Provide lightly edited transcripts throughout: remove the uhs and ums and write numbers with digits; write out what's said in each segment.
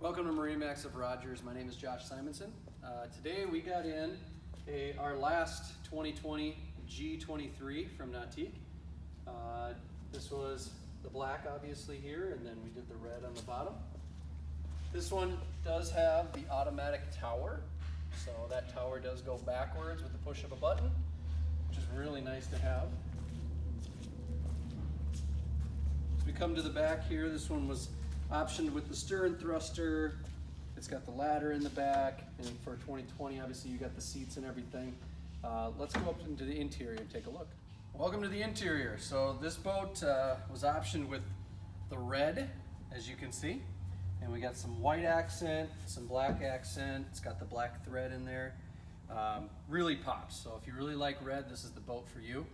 Welcome to MarineMax of Rogers. My name is Josh Simonson. Today we got in our last 2020 G23 from Nautique. This was the black obviously here, and then we did the red on the bottom. This one does have the automatic tower, so that tower does go backwards with the push of a button, which is really nice to have. As we come to the back here, this one was optioned with the stern thruster. It's got the ladder in the back, and for 2020 obviously you got the seats and everything. Let's go up into the interior and take a look. Welcome to the interior. So this boat was optioned with the red, as you can see, and we got some white accent, some black accent. It's got the black thread in there. Really pops. So if you really like red, this is the boat for you.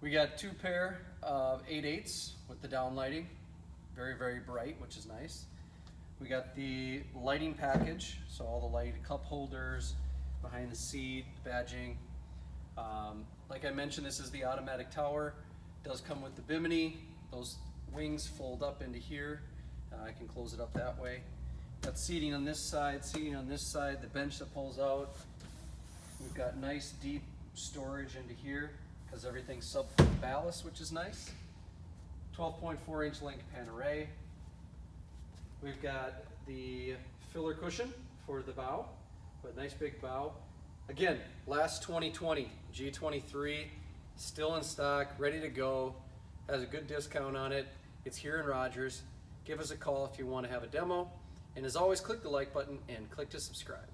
We got two pair of 8/8s with the down lighting. Very, very bright, which is nice. We got the lighting package, so all the light cup holders, behind the seat, badging. Like I mentioned, this is the automatic tower. It does come with the bimini. Those wings fold up into here. I can close it up that way. Got seating on this side, the bench that pulls out. We've got nice deep storage into here because everything's sub-foot ballast, which is nice. 12.4 inch length pan array. We've got the filler cushion for the bow, but nice big bow. Again, last 2020 G23, still in stock, ready to go, has a good discount on it. It's here in Rogers. Give us a call if you want to have a demo. And as always, click the like button and click to subscribe.